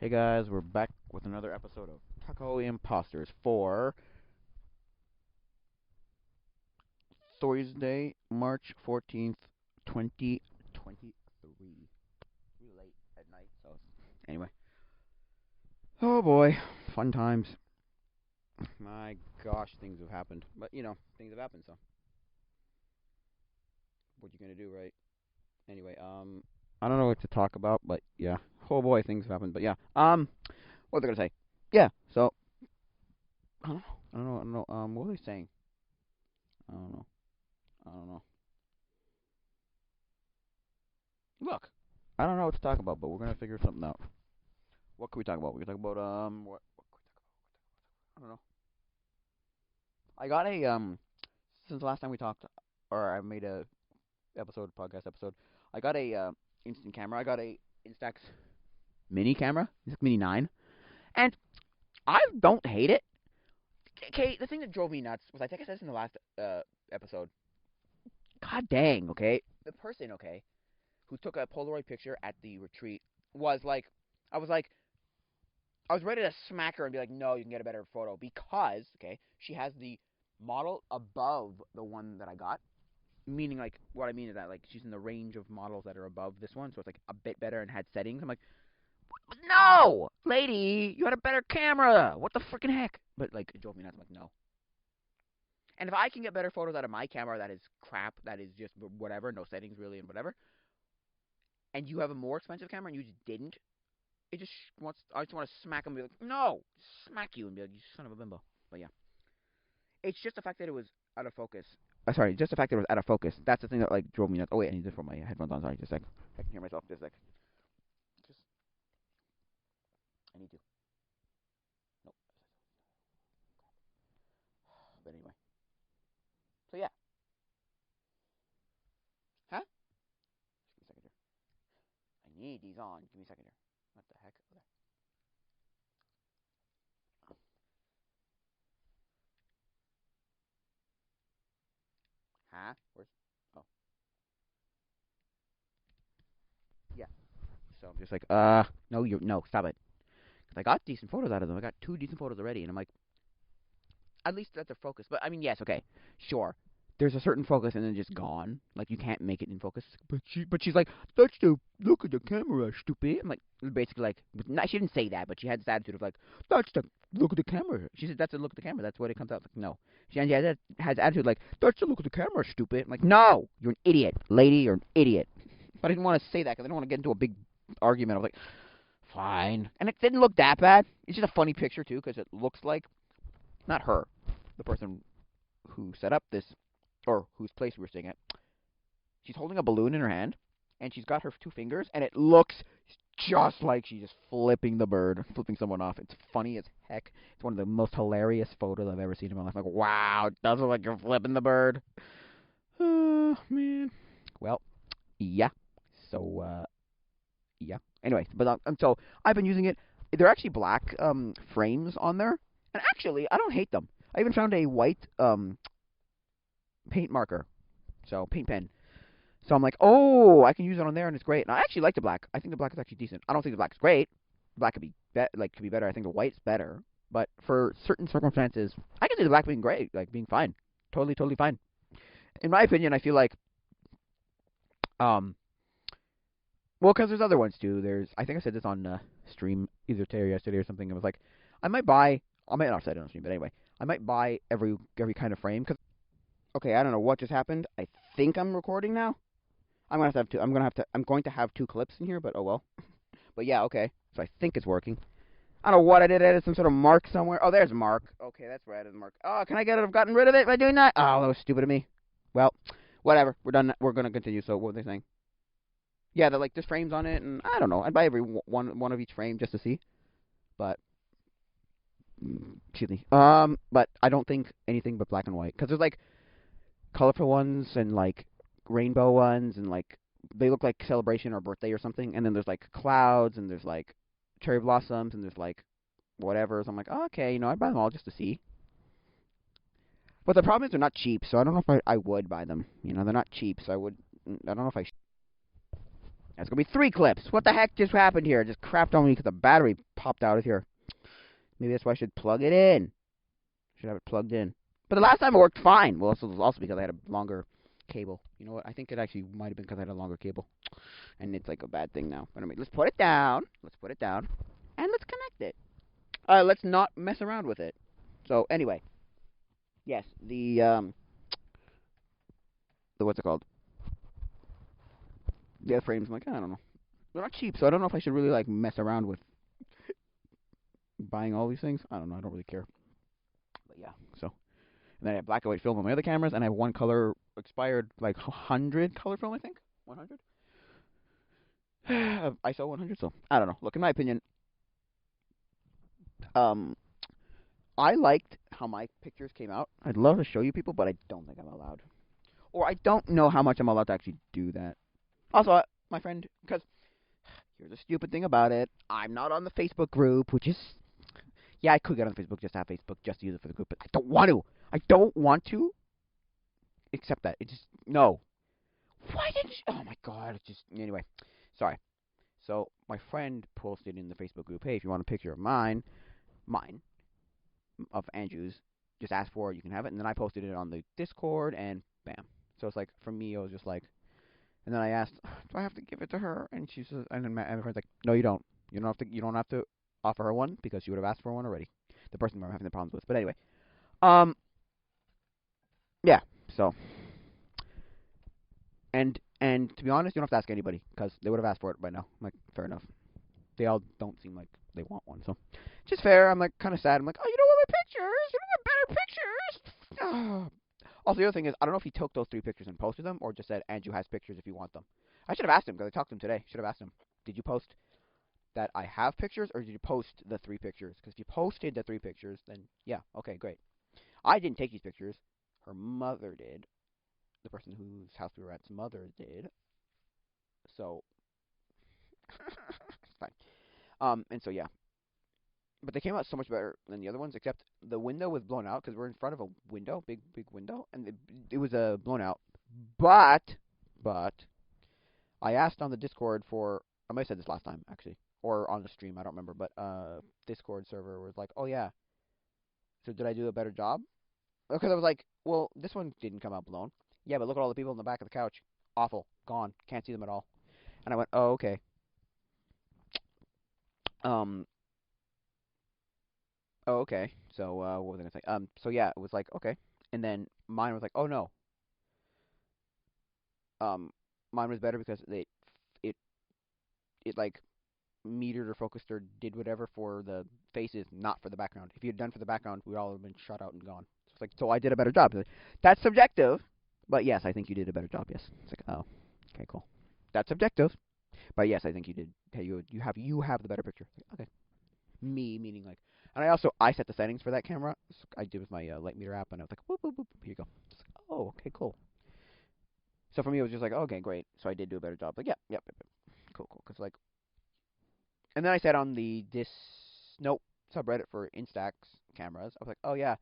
Hey guys, we're back with another episode of Taco Imposters for Thursday, March 14th, 2023. Really late at night, so anyway. Oh boy, fun times. My gosh, things have happened. But things have happened, so what you gonna do, right? Anyway, I don't know what to talk about, but yeah. Oh boy, things have happened, but yeah. What was I gonna say? Yeah, so I don't know. What were they saying? I don't know. I don't know. Look, I don't know what to talk about, but we're gonna figure something out. What can we talk about? We can talk about what can we talk about? I don't know. I got a since the last time we talked, or I made a podcast episode. I got a instant camera. I got a Instax mini camera, Instax Mini 9, and I don't hate it. Okay, the thing that drove me nuts was I think I said this in the last episode. God dang, okay, the person, okay, who took a Polaroid picture at the retreat was like, I was like, I was ready to smack her and be like, no, you can get a better photo because, okay, she has the model above the one that I got. Meaning, like, what I mean is that, like, she's in the range of models that are above this one, so it's, like, a bit better and had settings. I'm like, no! Lady, you had a better camera! What the freaking heck? But, like, it drove me nuts. I'm like, no. And if I can get better photos out of my camera that is crap, that is just whatever, no settings really and whatever, and you have a more expensive camera and you just didn't, it just wants. I just want to smack him and be like, no, smack you and be like, you son of a bimbo. But yeah, it's just the fact that it was out of focus. Sorry, just the fact that it was out of focus. That's the thing that like drove me nuts. Oh wait, I need to put my headphones on. Sorry, just a sec. I can hear myself. Just a sec. Just I need to. Nope. But anyway. So yeah. Huh? Just give me a second here. I need these on. Give me a second here. What the heck? Okay. Huh? Where's? Oh. Yeah. So I'm just like, no, no, stop it. Because I got decent photos out of them. I got two decent photos already, and I'm like, at least that's a focus. But I mean, yes, okay, sure. There's a certain focus and then just gone. Like you can't make it in focus. But she's like, that's the look at the camera, stupid. I'm like, basically like, she didn't say that, but she had this attitude of like, that's the look at the camera. She said that's the look at the camera. That's what it comes out. Like no, has attitude like, that's the look at the camera, stupid. I'm like, no, you're an idiot, lady. You're an idiot. But I didn't want to say that because I didn't want to get into a big argument. I was like, fine. And it didn't look that bad. It's just a funny picture too because it looks like not her, the person who set up this, or whose place we were staying at. She's holding a balloon in her hand, and she's got her two fingers, and it looks just like she's just flipping the bird, flipping someone off. It's funny as heck. It's one of the most hilarious photos I've ever seen in my life. I'm like, wow, it does look like you're flipping the bird. Oh, man. Well, yeah. So, yeah. Anyway, but so I've been using it. They're actually black frames on there, and actually I don't hate them. I even found a white paint marker, so paint pen. So I'm like, oh, I can use it on there, and it's great. And I actually like the black. I think the black is actually decent. I don't think the black is great. The black could be, could be better. I think the white's better. But for certain circumstances, I can see the black being great, like being fine, totally, totally fine. In my opinion, I feel like, um, well, because there's other ones too. I think I said this on stream either today or yesterday or something. It was like, I might buy. I might not say it on stream, but anyway, I might buy every kind of frame. Cause okay, I don't know what just happened. I think I'm recording now. have two. I'm going to have two clips in here, but oh well. But yeah, okay. So I think it's working. I don't know what I did. I added some sort of mark somewhere. Oh, there's a mark. Okay, that's where I added the mark. Oh, can I get it? I've gotten rid of it by doing that. Oh, that was stupid of me. Well, whatever. We're done. We're gonna continue. So what were they saying? Yeah, they're like there's frames on it, and I don't know. I'd buy every one of each frame just to see. But excuse me. But I don't think anything but black and white because there's like colorful ones and like rainbow ones and like they look like celebration or birthday or something, and then there's like clouds and there's like cherry blossoms and there's like whatever. So I'm like, oh, okay, I'd buy them all just to see. But the problem is they're not cheap, so I don't know if I would buy them. They're not cheap, so I don't know if I It's gonna be 3 clips. What the heck just happened here? It just crapped on me because the battery popped out of here. Maybe that's why I should plug it in. Should have it plugged in. But the last time it worked fine. Well, it was also because I had a longer cable. You know what? I think it actually might have been because I had a longer cable. And it's like a bad thing now. But anyway, let's put it down. Let's put it down. And let's connect it. Let's not mess around with it. So, anyway. Yes, the what's it called? The frames, I'm like, I don't know. They're not cheap, so I don't know if I should really, like, mess around with buying all these things. I don't know. I don't really care. But yeah, so. And then I have black and white film on my other cameras, and I have one color expired, like, 100 color film, I think? 100? ISO 100, so I don't know. Look, in my opinion, I liked how my pictures came out. I'd love to show you people, but I don't think I'm allowed. Or I don't know how much I'm allowed to actually do that. Also, my friend, because here's the stupid thing about it. I'm not on the Facebook group, which is... Yeah, I could get on Facebook, just to have Facebook, just to use it for the group, but I don't want to. I don't want to accept that. It just... No. Why didn't you... Oh, my God. It's just... Anyway. Sorry. So, my friend posted in the Facebook group, hey, if you want a picture of mine, of Andrew's, just ask for it, you can have it. And then I posted it on the Discord, and bam. So it's like, for me, it was just like... And then I asked, do I have to give it to her? And she says, and then my friend's like, no, you don't. You don't have to offer her one because she would have asked for one already. The person I'm having the problems with. But anyway, yeah. So, and to be honest, you don't have to ask anybody because they would have asked for it by now. I'm like, fair enough. They all don't seem like they want one, so just fair. I'm like kind of sad. I'm like, oh, you don't want my pictures? You don't want better pictures? Also, the other thing is, I don't know if he took those 3 pictures and posted them, or just said, Andrew has pictures if you want them. I should have asked him, because I talked to him today. Should have asked him, did you post that I have pictures, or did you post the 3 pictures? Because if you posted the 3 pictures, then, yeah, okay, great. I didn't take these pictures. Her mother did. The person whose house we were at's mother did. So, it's fine. And so, yeah. But they came out so much better than the other ones, except the window was blown out because we're in front of a window, big window, and it was blown out. But I asked on the Discord for, I might have said this last time actually, or on the stream, I don't remember, but Discord server was like, oh yeah, so did I do a better job? Because I was like, well, this one didn't come out blown. Yeah, but look at all the people in the back of the couch, awful, gone, can't see them at all. And I went, oh okay. Oh, okay. So, what was I gonna say? So yeah, it was like, okay. And then mine was like, oh no. Mine was better because it, it like metered or focused or did whatever for the faces, not for the background. If you had done for the background, we'd all have been shut out and gone. So it's like, so I did a better job. That's subjective, but yes, I think you did a better job. Yes. It's like, oh, okay, cool. That's subjective, but yes, I think you did. Hey, you have the better picture. Okay. Me meaning like, and I set the settings for that camera. So I did with my light meter app, and I was like, whoop whoop whoop. Here you go. It's like, oh, okay, cool. So for me, it was just like, okay, great. So I did do a better job. Like, yep. Cool. Because like, and then I said on the subreddit for Instax cameras, I was like, oh yeah,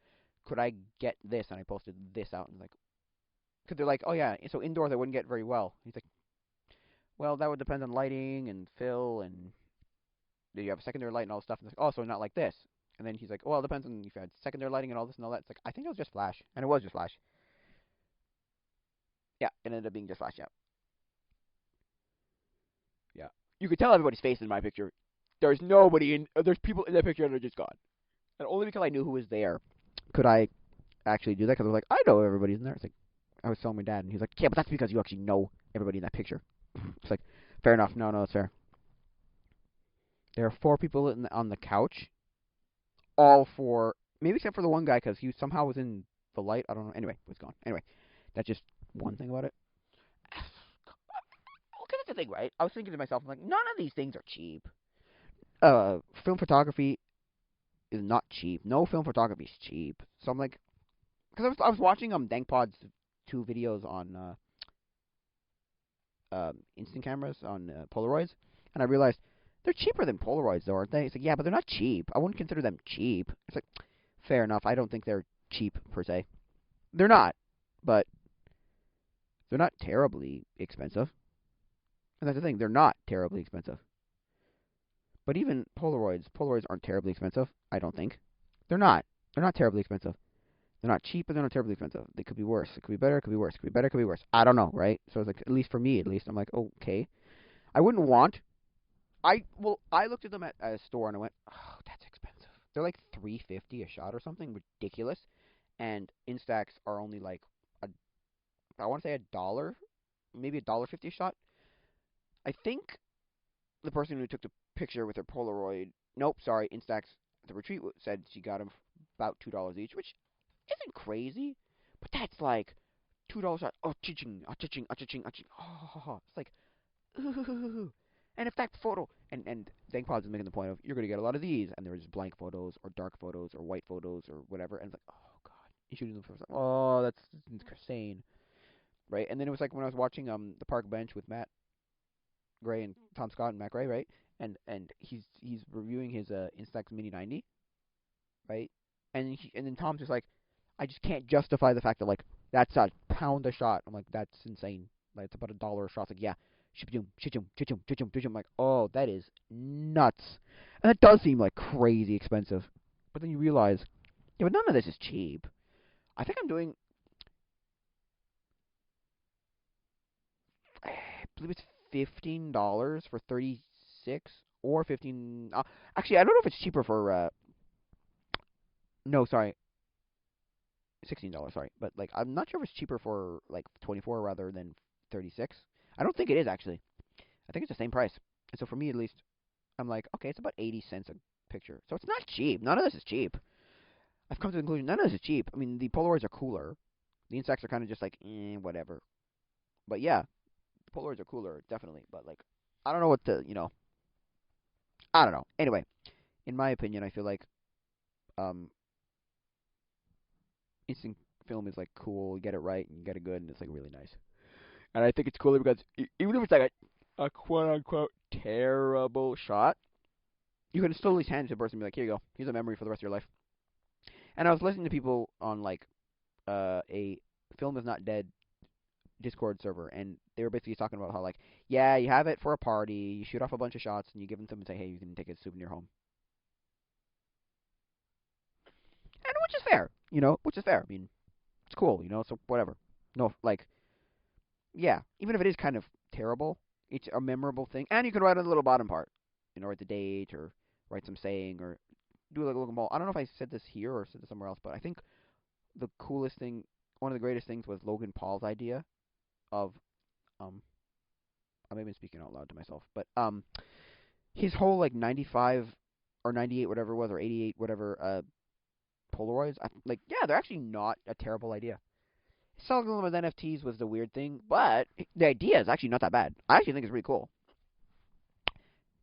could I get this? And I posted this out, and like, because they're like, oh yeah, so indoors I wouldn't get very well. He's like, well, that would depend on lighting and fill and do you have a secondary light and all this stuff? And it's like, oh, so not like this. And then he's like, well, it depends on if you had secondary lighting and all this and all that. It's like, I think it was just flash. And it was just flash. Yeah, it ended up being just flash, yeah. Yeah. You could tell everybody's face in my picture. There's people in that picture that are just gone. And only because I knew who was there could I actually do that. Because I was like, I know everybody's in there. It's like, I was telling my dad, and he's like, yeah, but that's because you actually know everybody in that picture. It's like, fair enough. No, that's fair. There are 4 people on the couch. All 4, maybe except for the one guy, because he somehow was in the light. I don't know. Anyway, it was gone. Anyway, that's just one thing about it. Okay, that's the thing, right? I was thinking to myself, I'm like, none of these things are cheap. Film photography is not cheap. No film photography is cheap. So I'm like, because I was watching Dankpod's 2 videos on instant cameras on Polaroids, and I realized they're cheaper than Polaroids, though, aren't they? It's like, yeah, but they're not cheap. I wouldn't consider them cheap. It's like, fair enough. I don't think they're cheap per se. They're not, but they're not terribly expensive. And that's the thing; they're not terribly expensive. But even Polaroids aren't terribly expensive. I don't think they're not. They're not terribly expensive. They're not cheap, but they're not terribly expensive. They could be worse. It could be better. It could be worse. It could be better. It could be worse. I don't know, right? So it's like, at least for me, at least I'm like, okay. I wouldn't want. I looked at them at a store and I went, oh, that's expensive. They're like $3.50 a shot or something ridiculous, and Instax are only like a, I want to say $1, maybe $1.50 a shot. I think the person who took the picture with her Polaroid, nope, sorry, Instax, the retreat said she got them about $2 each, which isn't crazy, but that's like $2 shot. Oh, ching, oh, ching, oh, ching, oh, ching. Oh, it's like, ooh. And if that photo, and Zangpod is making the point of, you're going to get a lot of these, and there's blank photos, or dark photos, or white photos, or whatever, and it's like, oh, God. You shooting them first, like, oh, that's insane, right? And then it was like when I was watching the Park Bench with Matt Gray and Tom Scott and Matt Gray, right? And he's reviewing his Instax Mini 90, right? And then Tom's just like, I just can't justify the fact that like that's a pound a shot. I'm like, that's insane. Like it's about $1 a shot. It's like, yeah, shijum, shijum, shijum, shijum, shijum. I'm like, oh, that is nuts. And it does seem like crazy expensive. But then you realize, yeah, but none of this is cheap. I think I'm doing, I believe it's $15 for 36 or 15. Actually, I don't know if it's cheaper for. No, sorry, $16. Sorry, but like I'm not sure if it's cheaper for like 24 rather than 36. I don't think it is actually. I think it's the same price. And so for me at least, I'm like, okay, it's about 80 cents a picture. So it's not cheap. None of this is cheap. I've come to the conclusion none of this is cheap. I mean, the Polaroids are cooler. The Instax are kind of just like, whatever. But yeah, the Polaroids are cooler, definitely. But like, I don't know what the, I don't know. Anyway, in my opinion, I feel like um, instant film is like cool. You get it right and you get it good, and it's like really nice. And I think it's cooler because even if it's like a quote unquote terrible shot, you can still at least hand it to the person and be like, here you go. Here's a memory for the rest of your life. And I was listening to people on like a film is not dead Discord server, and they were basically talking about how like, yeah, you have it for a party, you shoot off a bunch of shots, and you give them to them and say, hey, you can take a souvenir home. And which is fair, which is fair. I mean, it's cool, so whatever. No, like, yeah, even if it is kind of terrible, it's a memorable thing. And you can write on the little bottom part, write the date or write some saying or do like a little ball. I don't know if I said this here or said this somewhere else, but I think the coolest thing, one of the greatest things was Logan Paul's idea of, um, I may have been speaking out loud to myself, but his whole like 95 or 98 whatever it was or 88 whatever Polaroids, like yeah, they're actually not a terrible idea. Selling them as NFTs was the weird thing, but the idea is actually not that bad. I actually think it's really cool.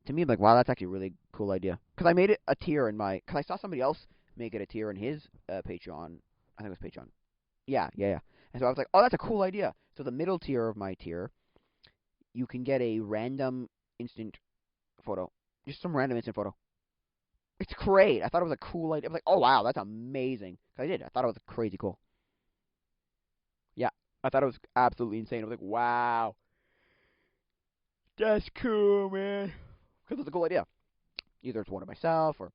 To me, I'm like, wow, that's actually a really cool idea. Because I made it a tier in my, because I saw somebody else make it a tier in his Patreon. I think it was Patreon. Yeah, yeah, yeah. And so I was like, oh, that's a cool idea. So the middle tier of my tier, you can get a random instant photo. Just some random instant photo. It's great. I thought it was a cool idea. I was like, oh, wow, that's amazing. Because I did. I thought it was crazy cool. Yeah, I thought it was absolutely insane. I was like, wow, that's cool, man. Because it's a cool idea. Either it's one of myself or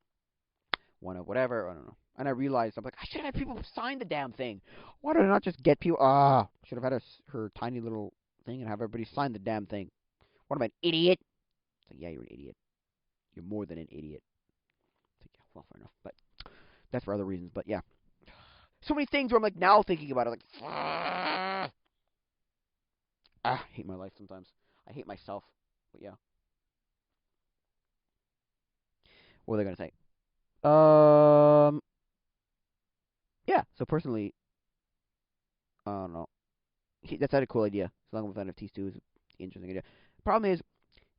one of whatever. I don't know. And I realized I'm like, I should have had people sign the damn thing. Why did I not just get people? Should have had her tiny little thing and have everybody sign the damn thing. What am I, an idiot? It's like, yeah, you're an idiot. You're more than an idiot. It's like, yeah, well, fair enough. But that's for other reasons. But yeah, so many things where I'm like now thinking about it, like, I hate my life sometimes. I hate myself. But yeah, what are they gonna say? Um, yeah. So personally, I don't know. That's not a cool idea. As long as NFTs too is an interesting idea. Problem is,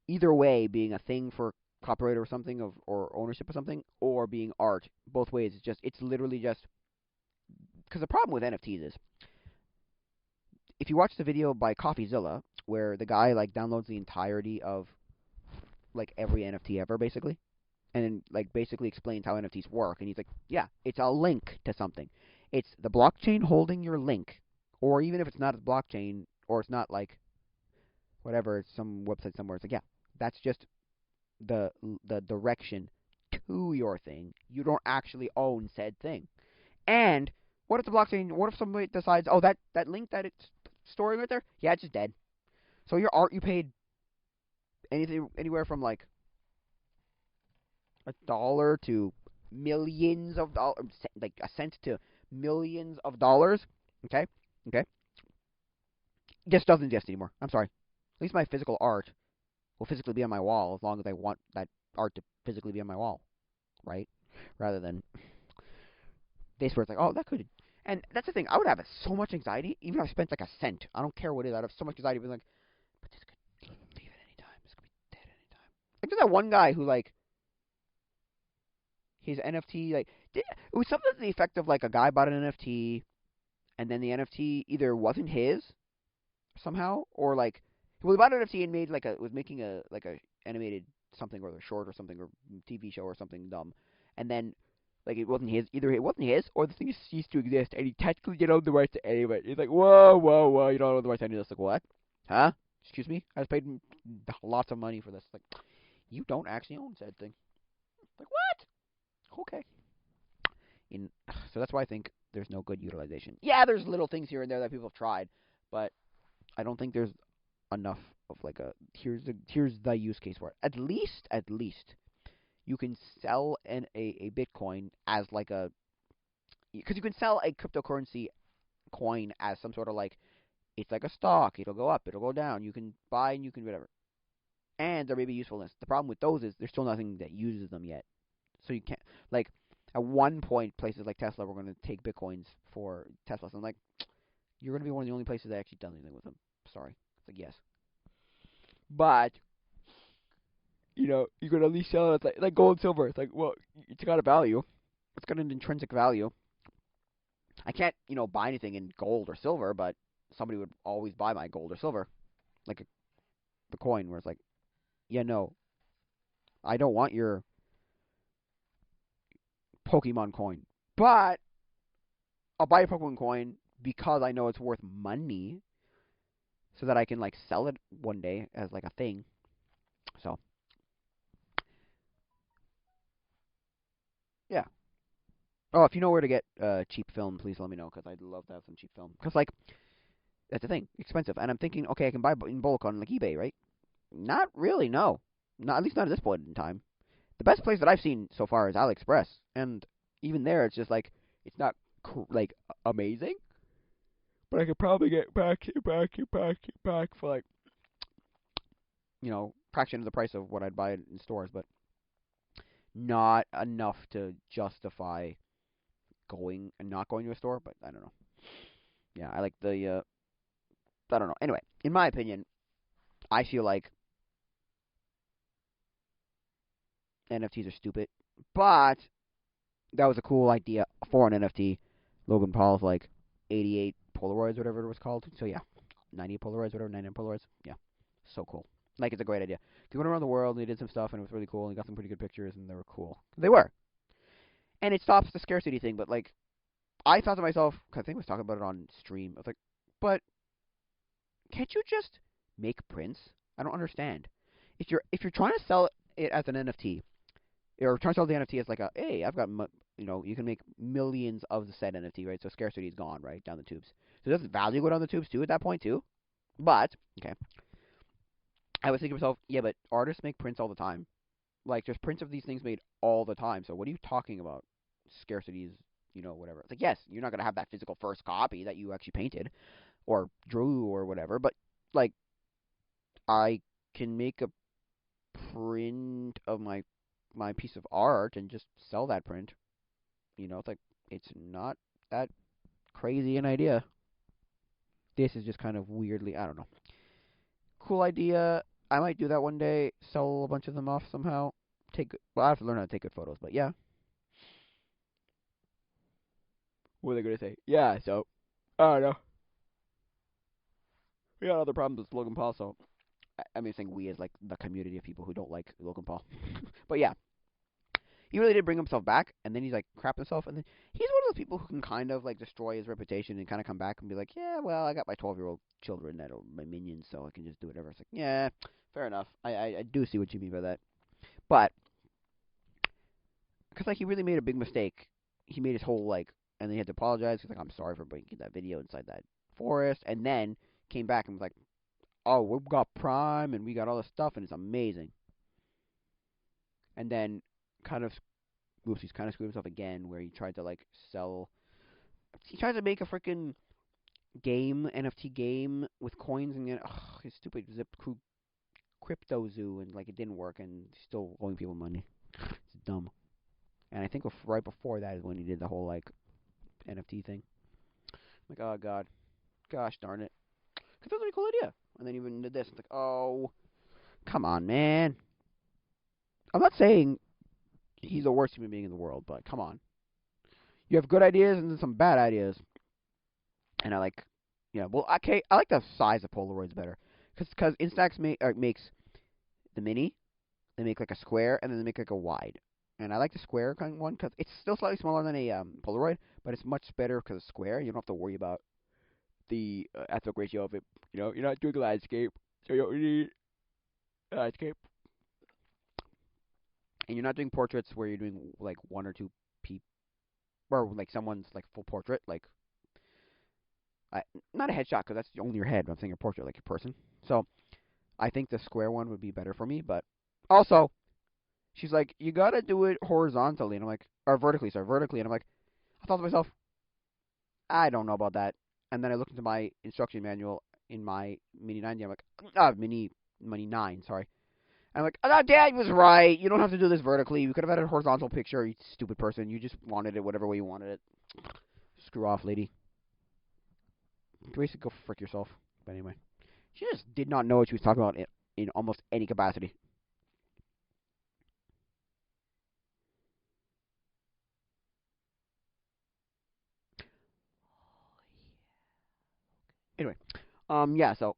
either way, being a thing for copyright or something or ownership or something, or being art, both ways, it's literally just because the problem with NFTs is if you watch the video by CoffeeZilla where the guy like downloads the entirety of like every NFT ever basically, and then like basically explains how NFTs work, and he's like, yeah, it's a link to something. It's the blockchain holding your link, or even if it's not a blockchain or it's not like whatever, it's some website somewhere. It's like, yeah, that's just the the direction to your thing. You don't actually own said thing. And what if the blockchain? What if somebody decides, oh, that link that it's storing right there, yeah, it's just dead. So your art, you paid anything anywhere from like $1 to millions of dollars, like a cent to millions of dollars. Okay, okay, just doesn't exist anymore. I'm sorry. At least my physical art will physically be on my wall as long as I want that art to physically be on my wall, right? Rather than this where it's like, oh, that could. And that's the thing. I would have so much anxiety, even if I spent like a cent. I don't care what it is. I'd have so much anxiety, being like, but this could leave at any time. This could be dead at any time. Like there's that one guy who like his NFT it was something to the effect of like a guy bought an NFT and then the NFT either wasn't his somehow or like well he bought an NFT and made like a was making a like a animated something or a short or something or TV show or something dumb and then like it wasn't his either it wasn't his or the thing ceased to exist and he technically didn't own the rights to any of it. He's like whoa whoa whoa you don't own the rights to any of this. Like what? Huh? Excuse me? I just paid lots of money for this. Like you don't actually own said thing. Like what? Okay. So that's why I think there's no good utilization. Yeah, there's little things here and there that people have tried, but I don't think there's enough of like a here's the use case for it. At least you can sell a Bitcoin as like a because you can sell a cryptocurrency coin as some sort of like it's like a stock. It'll go up, it'll go down. You can buy and you can whatever. And there may be usefulness. The problem with those is there's still nothing that uses them yet. So you can't like at one point places like Tesla were going to take bitcoins for Teslas. I'm like, you're going to be one of the only places that actually does anything with them. Sorry, it's like yes, but you could at least sell it like gold and silver. It's like well, it's got a value. It's got an intrinsic value. I can't buy anything in gold or silver, but somebody would always buy my gold or silver, like the coin where it's like, yeah, no, I don't want your Pokemon coin, but I'll buy a Pokemon coin because I know it's worth money, so that I can like sell it one day as like a thing. So yeah. Oh, if you know where to get cheap film, please let me know because I'd love to have some cheap film. Because like that's the thing, expensive. And I'm thinking, okay, I can buy in bulk on like eBay, right? Not really, no. Not at least not at this point in time. The best place that I've seen so far is AliExpress, and even there, it's just like it's not like amazing, but I could probably get back for like fraction of the price of what I'd buy in stores, but not enough to justify going and not going to a store. But I don't know. Yeah, I like the. I don't know. Anyway, in my opinion, I feel like NFTs are stupid, but that was a cool idea for an NFT. Logan Paul's like 88 Polaroids, whatever it was called. So yeah, 90 Polaroids, whatever, 99 Polaroids. Yeah, so cool. Like it's a great idea. He went around the world and he did some stuff and it was really cool and he got some pretty good pictures and they were cool. They were. And it stops the scarcity thing, but like I thought to myself, cause I think I was talking about it on stream. I was like, but can't you just make prints? I don't understand. If you're trying to sell it as an NFT, or trying to sell the NFT as like a hey, I've got you can make millions of the said NFT, right? So scarcity is gone, right, down the tubes. So does value go down the tubes too at that point too? But okay, I was thinking to myself, yeah, but artists make prints all the time. Like there's prints of these things made all the time. So what are you talking about? Scarcity is whatever. It's like yes, you're not gonna have that physical first copy that you actually painted or drew or whatever, but like I can make a print of my piece of art and just sell that print. It's like it's not that crazy an idea. This is just kind of weirdly, I don't know. Cool idea. I might do that one day. Sell a bunch of them off somehow. I have to learn how to take good photos, but yeah. What are they gonna say? Yeah, so I don't know. We got other problems with Logan Paul, so I mean, saying we as like the community of people who don't like Logan Paul. But yeah, he really did bring himself back, and then he's like crapped himself, and then he's one of those people who can kind of like destroy his reputation and kind of come back and be like, yeah, well, I got my 12-year-old children that are my minions, so I can just do whatever. It's like, yeah, fair enough. I do see what you mean by that, but because like he really made a big mistake. He made his whole like, and then he had to apologize. He's like, I'm sorry for breaking that video inside that forest, and then came back and was like, oh, we've got Prime and we got all this stuff and it's amazing. And then kind of, oops, he's kind of screwed himself again where he tried to like sell. He tried to make a freaking game, NFT game with coins and his stupid Zip Crypto Zoo and like it didn't work and he's still owing people money. It's dumb. And I think right before that is when he did the whole like NFT thing. Like, oh god, gosh darn it, because that was a really cool idea. And then even did this. It's like, oh, come on, man. I'm not saying he's the worst human being in the world, but come on. You have good ideas and then some bad ideas. And I like, yeah, well, okay, I like the size of Polaroids better. Because Instax makes the mini, they make like a square, and then they make like a wide. And I like the square kind of one because it's still slightly smaller than a Polaroid, but it's much better because it's square. You don't have to worry about the aspect ratio of it. You know, you're not doing landscape, so you don't need landscape. And you're not doing portraits where you're doing like one or two people, or like someone's like full portrait, like not a headshot because that's only your head. But I'm saying a portrait, like your person. So I think the square one would be better for me. But also, she's like, you gotta do it horizontally, and I'm like, or vertically, sorry, vertically, and I'm like, I thought to myself, I don't know about that. And then I looked into my instruction manual in my Mini 90. I'm like, Mini 9, sorry. I'm like, oh, Dad was right. You don't have to do this vertically. We could have had a horizontal picture, you stupid person. You just wanted it whatever way you wanted it. Screw off, lady. Basically, go frick yourself. But anyway, she just did not know what she was talking about in almost any capacity. Anyway, yeah, so,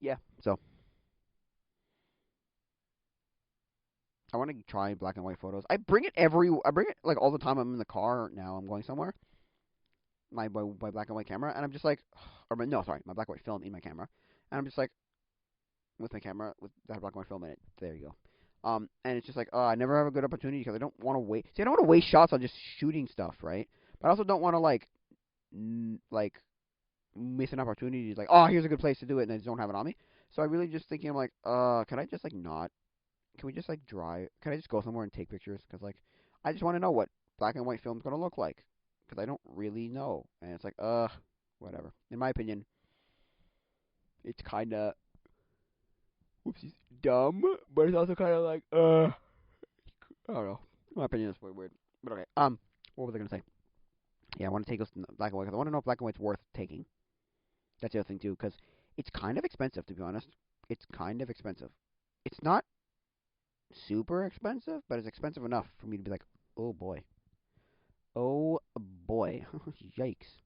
yeah, so, I want to try black and white photos. I bring it, like, all the time I'm in the car now. I'm going somewhere. My black and white camera, and I'm just like, no, sorry, my black and white film in my camera, and I'm just like, with my camera with that black and white film in it. There you go. And it's just like, I never have a good opportunity because I don't want to wait. See, I don't want to waste shots on just shooting stuff, right? But I also don't want to like miss an opportunity. Like, oh, here's a good place to do it, and I just don't have it on me. So I really just thinking, I'm like, can I just like not? Can we just like drive? Can I just go somewhere and take pictures? Because like, I just want to know what black and white film's gonna look like. Because I don't really know, and it's like, whatever. In my opinion, it's kind of whoopsies, dumb, but it's also kind of like, I don't know. In my opinion, it's weird. But okay, what was I gonna say? Yeah, I want to take this black and white because I want to know if black and white's worth taking. That's the other thing too, because it's kind of expensive to be honest. It's kind of expensive. It's not super expensive, but it's expensive enough for me to be like, oh boy, oh boy, yikes,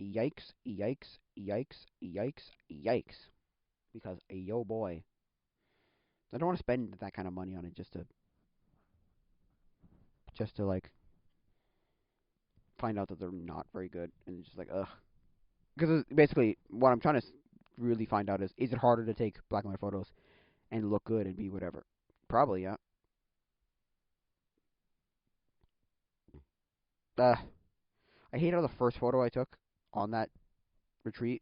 yikes, yikes, yikes, yikes, yikes. Because yo boy, I don't want to spend that kind of money on it just to like find out that they're not very good, and it's just like ugh. Because basically, what I'm trying to really find out is it harder to take black and white photos and look good and be whatever? Probably, yeah. Uh, I hate how the first photo I took on that retreat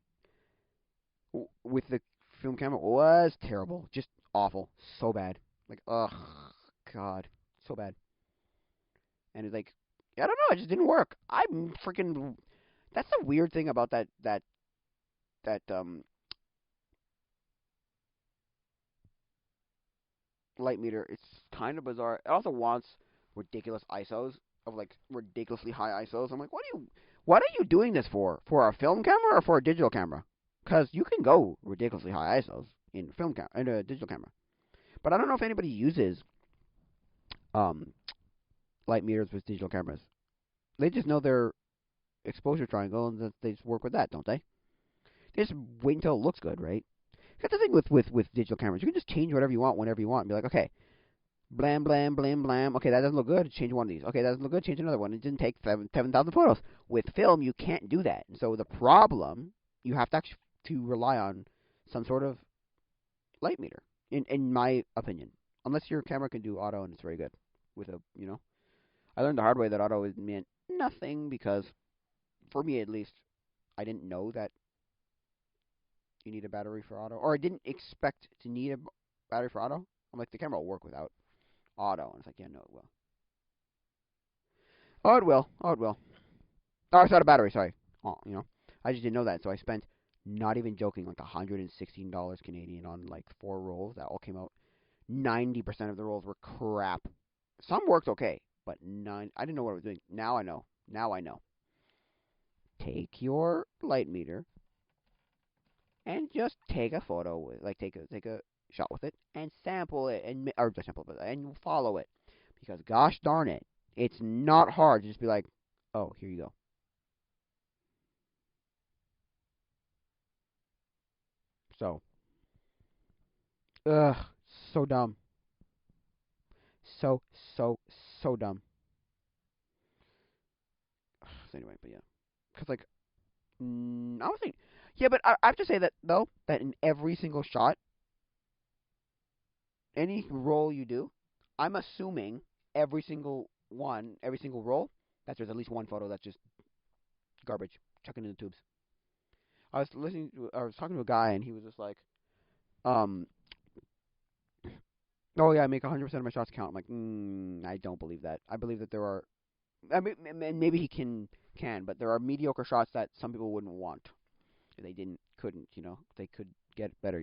with the film camera was terrible, just awful, so bad. Like, ugh, God, so bad. And it's like, I don't know, it just didn't work. I'm freaking. That's the weird thing about that light meter. It's kind of bizarre. It also wants ridiculous ISOs of like ridiculously high ISOs. I'm like, what are you doing this for? For a film camera or for a digital camera? Because you can go ridiculously high ISOs in a digital camera. But I don't know if anybody uses um light meters with digital cameras. They just know their exposure triangle and they just work with that, don't they? They just wait until it looks good, right? That's the thing with digital cameras. You can just change whatever you want whenever you want. And be like, okay, blam, blam, blam, blam. Okay, that doesn't look good. Change one of these. Okay, that doesn't look good. Change another one. It didn't take 7,000 photos. With film, you can't do that. And so the problem, you have to actually to rely on some sort of light meter, in my opinion. Unless your camera can do auto and it's very good. With I learned the hard way that auto meant nothing because, for me at least, I didn't know that you need a battery for auto, or I didn't expect to need a battery for auto. I'm like, the camera will work without auto, and it's like, yeah, no, it will. Oh, it will. Oh, it will. Oh, it's not a battery. Sorry. Oh, I just didn't know that, so I spent, not even joking, like $116 Canadian on like 4 rolls that all came out. 90% of the rolls were crap. Some worked okay, but none. I didn't know what I was doing. Now I know. Now I know. Take your light meter and just take a photo with, like, take a shot with it and sample it or just sample it and follow it, because gosh darn it, it's not hard to just be like, oh, here you go. So, ugh, so dumb, so so so dumb. So anyway, but yeah, because like, I was thinking, yeah, but I have to say that though, that in every single shot, any roll you do, I'm assuming every single roll, that there's at least one photo that's just garbage, chucking in the tubes. I was talking to a guy, and he was just like, um, oh yeah, I make 100% of my shots count. I'm like, I don't believe that. I believe that there are, I mean, maybe he can, but there are mediocre shots that some people wouldn't want. They couldn't, they could get better,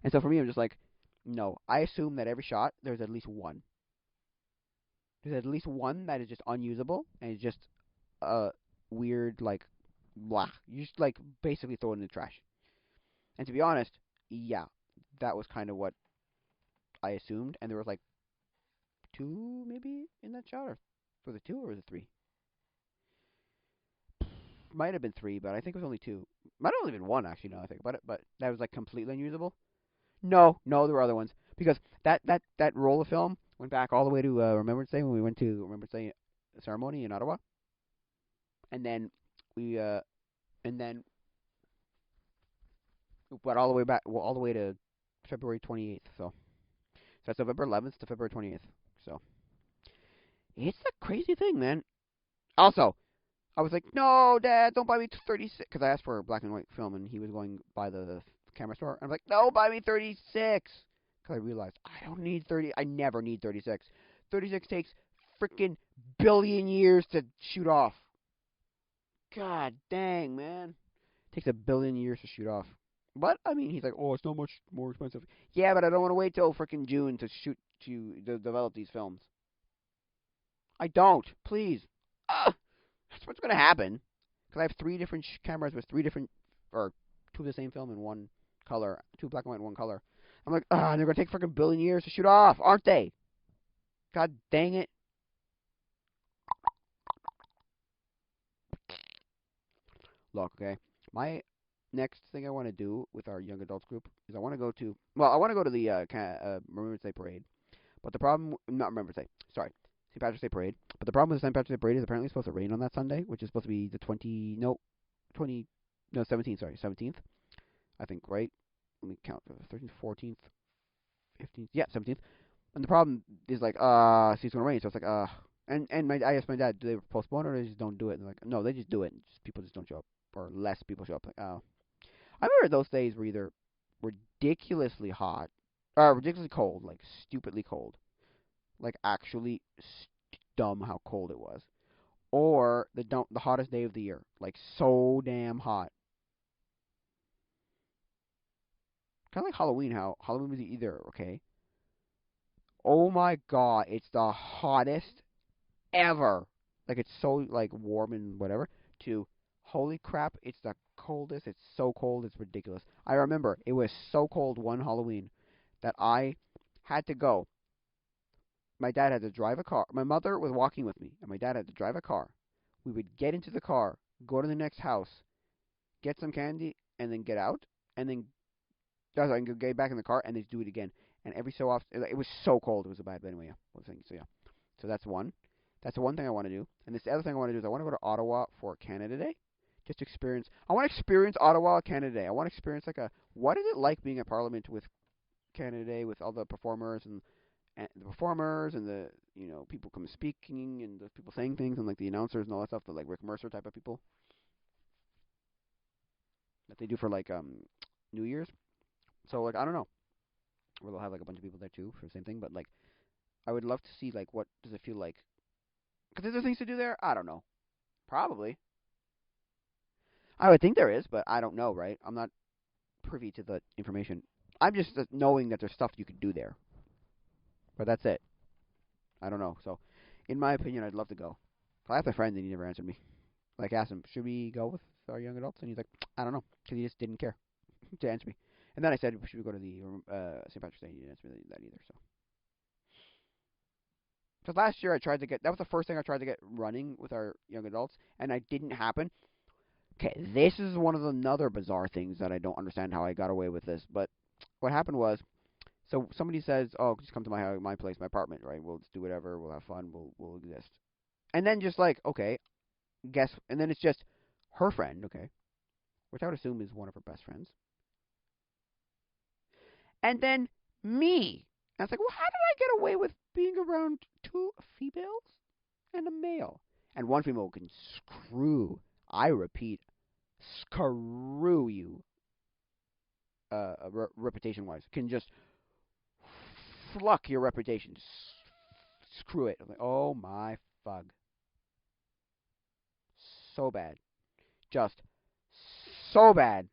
And so for me, I'm just like, no, I assume that every shot there's at least one. There's at least one that is just unusable and it's just weird, like, blah. You just like basically throw it in the trash. And to be honest, yeah, that was kind of what I assumed. And there was like two maybe in that shot, or was it two or was it three? Might have been three, but I think it was only two. Might have only been one actually. Now I think about it, but that was like completely unusable. No, no, there were other ones because that roll of film went back all the way to Remembrance Day when we went to Remembrance Day ceremony in Ottawa, and then we and then went all the way back, well, all the way to February 28th. So that's November 11th to February 28th. So it's a crazy thing, man. Also, I was like, no, Dad, don't buy me 36, because I asked for a black and white film, and he was going by the camera store. I'm like, no, buy me 36, because I realized I don't need 30. I never need 36. 36 takes freaking billion years to shoot off. God dang, man. It takes a billion years to shoot off. But I mean, he's like, oh, it's not much more expensive. Yeah, but I don't want to wait till freaking June to develop these films. I don't. Please. That's what's gonna happen. Because I have three different cameras with three different, or two of the same film in one color, two black and white and one color. I'm like, they're gonna take freaking billion years to shoot off, aren't they? God dang it. Look, okay. My next thing I want to do with our young adults group is I want to go to the Remembrance Day parade. But the problem, not Remembrance Day, sorry, St. Patrick's Day parade. But the problem with the St. Patrick's Day parade is apparently it's supposed to rain on that Sunday, which is supposed to be the 20, no, 17th, sorry, 17th, I think, right? Let me count, 13th, 14th, 15th, yeah, 17th. And the problem is like, see, it's gonna rain, so it's like, I asked my dad, do they postpone it or they just don't do it? And they're like, no, they just do it. Just people just don't show up, or less people show up. Like, oh, I remember those days were either ridiculously hot, or ridiculously cold, like stupidly cold, like actually dumb how cold it was, or the hottest day of the year, like so damn hot. Kind of like Halloween, how Halloween was either okay. Oh my god, it's the hottest ever. Like it's so like warm and whatever. To holy crap, it's the coldest. It's so cold, it's ridiculous. I remember it was so cold one Halloween that I had to go. My dad had to drive a car. My mother was walking with me, and my dad had to drive a car. We would get into the car, go to the next house, get some candy, and then get out, and then I can get back in the car and then do it again. And every so often, it was so cold, it was so bad. But anyway, yeah. So yeah, so that's one. That's the one thing I want to do. And this other thing I want to do is I want to go to Ottawa for Canada Day. Just experience. I want to experience Ottawa Canada Day. I want to experience like a what is it like being at Parliament with Canada Day with all the performers and the performers and the people come speaking and the people saying things and like the announcers and all that stuff. The like Rick Mercer type of people that they do for like New Year's. So like I don't know. Where they'll have like a bunch of people there too for the same thing. But like I would love to see like what does it feel like. Because is there things to do there? I don't know. Probably. I would think there is, but I don't know, right? I'm not privy to the information. I'm just knowing that there's stuff you could do there. But that's it. I don't know. So, in my opinion, I'd love to go. I have a friend and he never answered me. Like, asked him, should we go with our young adults? And he's like, I don't know. Because he just didn't care to answer me. And then I said, should we go to the St. Patrick's Day? And he didn't answer me that either. So, because last year I tried to get, that was the first thing I tried to get running with our young adults, and I didn't happen. Okay, this is one of the another bizarre things that I don't understand how I got away with this. But what happened was, so somebody says, "Oh, just come to my place, my apartment, right? We'll just do whatever. We'll have fun. We'll exist." And then just like, okay, guess, and then it's just her friend, okay, which I would assume is one of her best friends, and then me. And I was like, well, how did I get away with being around two females and a male? And one female can screw. I repeat, screw you. Reputation wise, can just fluck your reputation. Screw it. I'm like, oh my fug. So bad. Just so bad.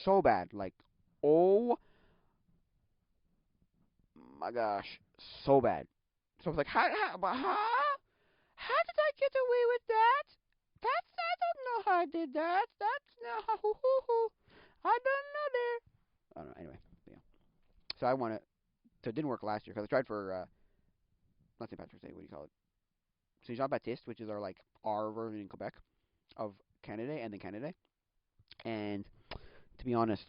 So bad. Like, oh my gosh. So bad. So I was like, how did I get away with that? I don't know how I did that. That's not I don't know there. I don't know. Anyway, yeah. So I want to. So it didn't work last year because I tried for not St. Patrick's Day. What do you call it? Saint Jean Baptiste, which is our version in Quebec of Canada and then Canada. And to be honest,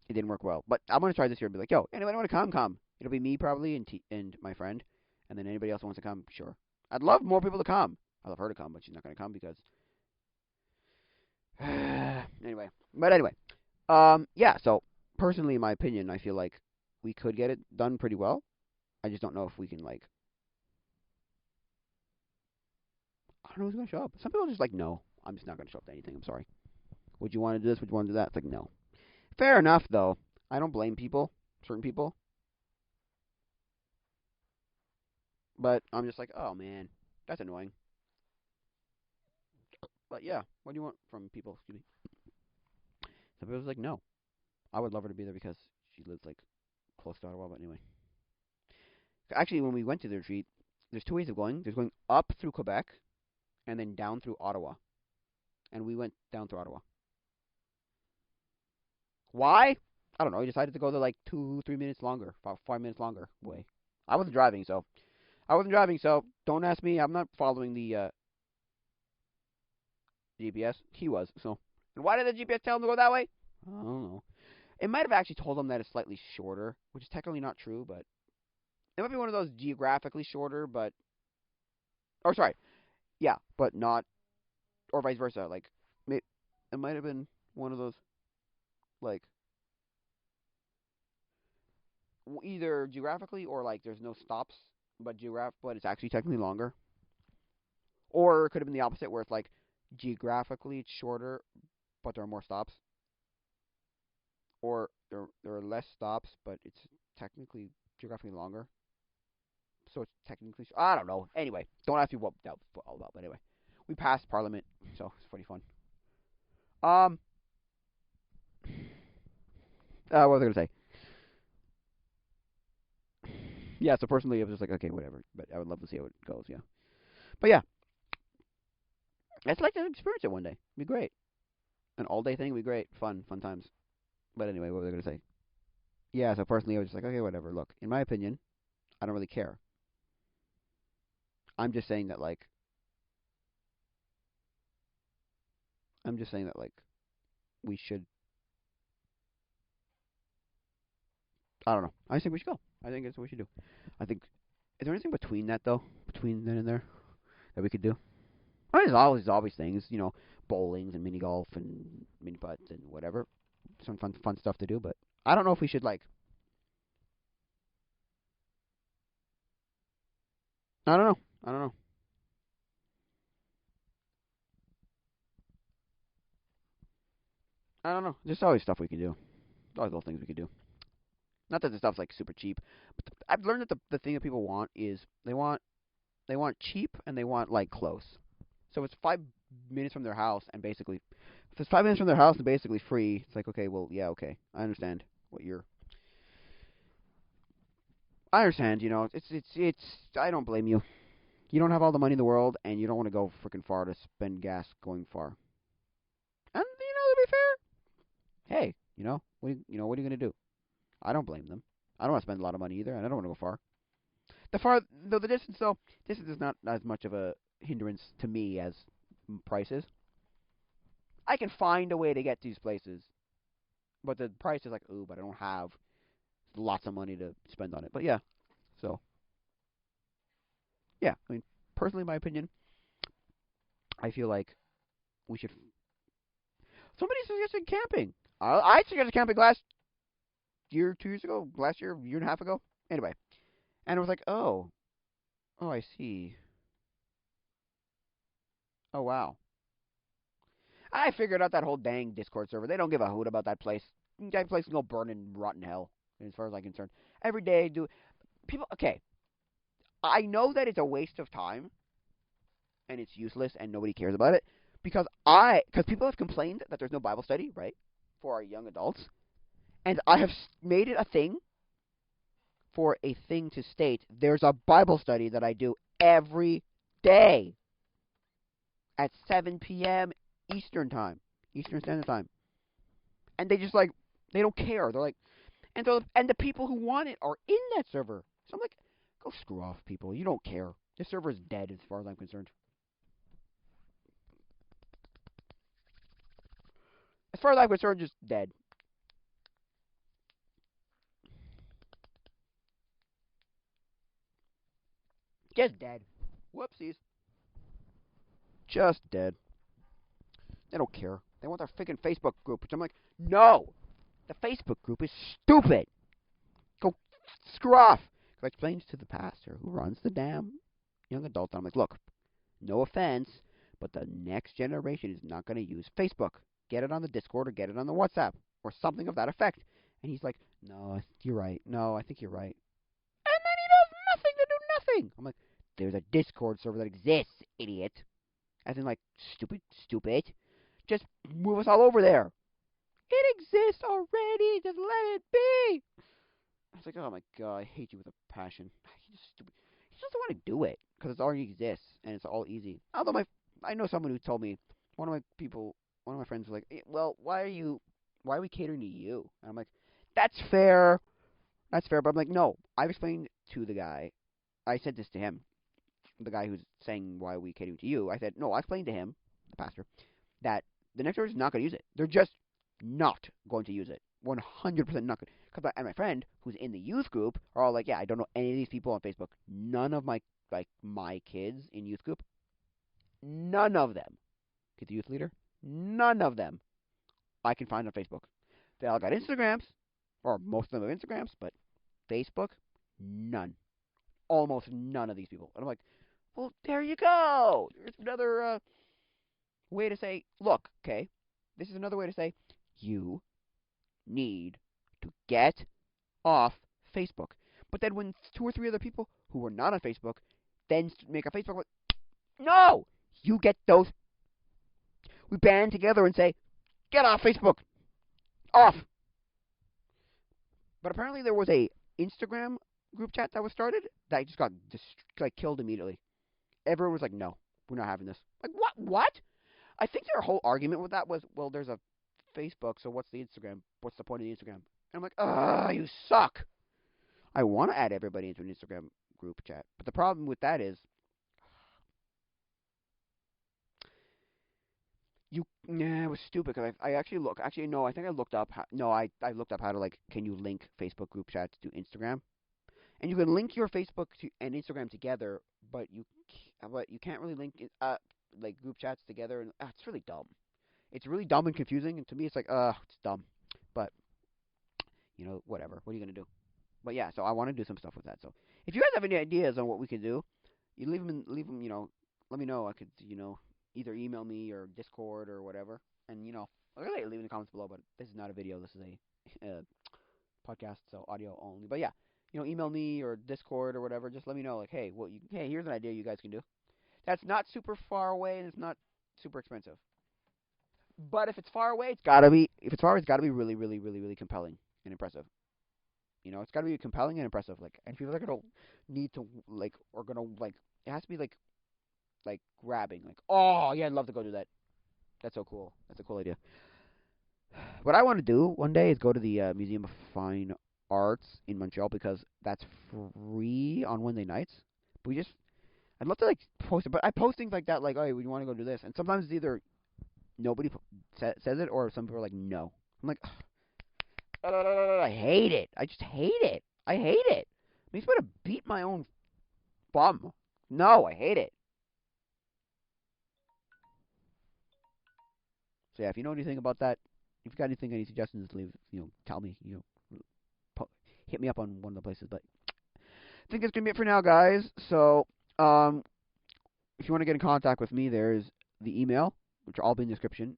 it didn't work well. But I'm gonna try this year and be like, yo, anybody want to come? Come. It'll be me probably and my friend, and then anybody else who wants to come, sure. I'd love more people to come. I'd love her to come, but she's not gonna come because anyway. But anyway, yeah. So personally, in my opinion, I feel like we could get it done pretty well. I just don't know if we can like. I don't know who's gonna show up. Some people are just like, no, I'm just not gonna show up to anything. I'm sorry. Would you want to do this? Would you want to do that? It's like, no. Fair enough, though. I don't blame people, certain people. But I'm just like, oh man, that's annoying. But yeah, what do you want from people? Excuse me. Some people's like, no. I would love her to be there because she lives like close to Ottawa. But anyway, actually, when we went to the retreat, there's two ways of going. There's going up through Quebec and then down through Ottawa. And we went down through Ottawa. Why? I don't know. We decided to go there like 2, 3 minutes longer, about 5 minutes longer way. I wasn't driving, so don't ask me. I'm not following the GPS. He was. So, and why did the GPS tell him to go that way? I don't know. It might have actually told him that it's slightly shorter, which is technically not true, but it might be one of those geographically shorter, but or sorry, yeah, but not, or vice versa. Like, it might have been one of those like either geographically or like there's no stops, but it's actually technically longer. Or it could have been the opposite, where it's like geographically it's shorter, but there are more stops. Or there are less stops, but it's technically geographically longer. So it's technically I don't know. Anyway, don't ask me what that was all about. But anyway, we passed Parliament, so it's pretty fun. Um, what was I gonna say? Yeah. So personally, I was just like, okay, whatever. But I would love to see how it goes. Yeah. But yeah, I'd like to experience it one day. It'd be great. An all day thing would be great. Fun times. But anyway, what was I gonna say? Yeah. So personally, I was just like, okay, whatever. Look, in my opinion, I don't really care. I'm just saying that like I'm just saying that like we should. I don't know. I just think we should go. I think that's what we should do. I think. Is there anything between that though? Between then and there that we could do? I mean, there's always things, bowlings and mini golf and mini putts and whatever. Some fun stuff to do, but I don't know if we should like. I don't know. I don't know. I don't know. There's always stuff we can do. There's always little things we could do. Not that the stuff's like super cheap, but I've learned that the thing that people want is they want cheap and they want like close. So it's 5 minutes from their house and basically, if it's 5 minutes from their house and basically free, it's like okay, well yeah, okay, I understand what you're. I understand, it's. I don't blame you. You don't have all the money in the world and you don't want to go freaking far to spend gas going far. And to be fair, hey, what are you gonna do? I don't blame them. I don't want to spend a lot of money either, and I don't want to go far. The distance though, distance is not as much of a hindrance to me as prices. I can find a way to get to these places, but the price is like, ooh, but I don't have lots of money to spend on it. But yeah, so yeah, I mean, personally, my opinion, I feel like we should. Somebody suggested camping. I suggested camping last year, 2 years ago, last year and a half ago. Anyway, and it was like, oh, I see. Oh wow. I figured out that whole dang Discord server. They don't give a hoot about that place. That place can go burn in rotten hell, as far as I'm concerned. Every day, do people? Okay, I know that it's a waste of time and it's useless and nobody cares about it because people have complained that there's no Bible study, right, for our young adults, and I have made it a thing for a thing to state there's a Bible study that I do every day at 7 p.m. Eastern time, Eastern Standard Time, and they just like they don't care. They're like, and the people who want it are in that server. So I'm like, go screw off, people. You don't care. This server is dead as far as I'm concerned. As far as I'm concerned, just dead. Just dead. Whoopsies. Just dead. They don't care. They want their freaking Facebook group, which I'm like, no! The Facebook group is stupid! Go screw off! I explained to the pastor who runs the damn young adult, I'm like, look, no offense, but the next generation is not going to use Facebook. Get it on the Discord or get it on the WhatsApp or something of that effect. And he's like, no, you're right. No, I think you're right. And then he does nothing to do nothing. I'm like, there's a Discord server that exists, idiot. As in, like, stupid. Just move us all over there. It exists already. Just let it be. I was like, oh my god, I hate you with a passion. He's just stupid. He doesn't want to do it because it already exists and it's all easy. Although I know someone who told me one of my friends was like, well, why are we catering to you? And I'm like, that's fair. That's fair. But I'm like, no. I've explained to the guy. I said this to him, the guy who's saying why are we catering to you. I said, no. I explained to him, the pastor, that the next person is not going to use it. They're just not going to use it. 100% not going. And my friend who's in the youth group are all like, yeah, I don't know any of these people on Facebook. None of my kids in youth group. None of them. Get the youth leader. None of them I can find on Facebook. They all got Instagrams, or most of them have Instagrams, but Facebook, none. Almost none of these people. And I'm like, well, there you go. There's another way to say, look, okay, this is another way to say, you need to get off Facebook. But then when 2 or 3 other people who are not on Facebook then make a Facebook, no, you get those. We band together and say, get off Facebook, off. But apparently there was a Instagram group chat that was started that just got killed immediately. Everyone was like, no, we're not having this. Like, what? What? I think their whole argument with that was, well, there's a Facebook, so what's the Instagram? What's the point of the Instagram? And I'm like, you suck. I want to add everybody into an Instagram group chat, but the problem with that is Yeah, it was stupid because I actually look. Actually, no, I think I looked up. No, I looked up how to like. Can you link Facebook group chats to Instagram? And you can link your Facebook to and Instagram together, but you can't really link it, like group chats together. And it's really dumb. It's really dumb and confusing. And to me, it's like it's dumb. But whatever. What are you gonna do? But yeah, so I want to do some stuff with that. So if you guys have any ideas on what we could do, you leave them. Let me know. I could either email me or Discord or whatever. And really leave in the comments below. But this is not a video. This is a podcast, so audio only. But yeah, email me or Discord or whatever. Just let me know. Like, hey, here's an idea you guys can do. That's not super far away and it's not super expensive. But if it's far away, it's gotta be. If it's far away, it's gotta be really, really, really, really compelling and impressive. It's got to be compelling and impressive. Like, and people are gonna need to like, or gonna like, it has to be like grabbing. Like, oh yeah, I'd love to go do that. That's so cool. That's a cool idea. What I want to do one day is go to the Museum of Fine Arts in Montreal because that's free on Wednesday nights. But I'd love to like post it, but I post things like that, like, oh, we want to go do this, and sometimes it's either nobody says it, or some people are like, no. I'm like, I hate it. I just hate it. I hate it. It makes me want to beat my own bum. No, I hate it. So yeah, if you know anything about that, if you got anything, any suggestions, leave. Tell me. Po- hit me up on one of the places. But I think that's gonna be it for now, guys. So um, if you want to get in contact with me, there's the email, which will all be in the description.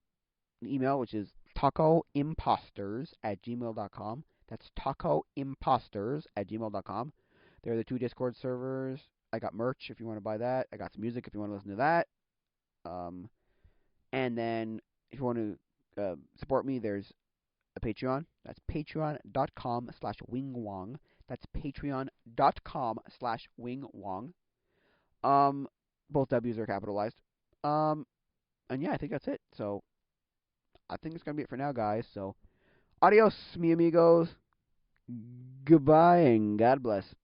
The email, which is tacoimposters@gmail.com. That's tacoimposters@gmail.com. There are the two Discord servers. I got merch if you want to buy that. I got some music if you want to listen to that. Um, and then if you want to support me, there's a Patreon. That's patreon.com/wingwong. That's patreon.com/wingwong. Um, both W's are capitalized. Um, and yeah, I think that's it. So I think it's gonna be it for now, guys. So adios, mi amigos. Goodbye and God bless.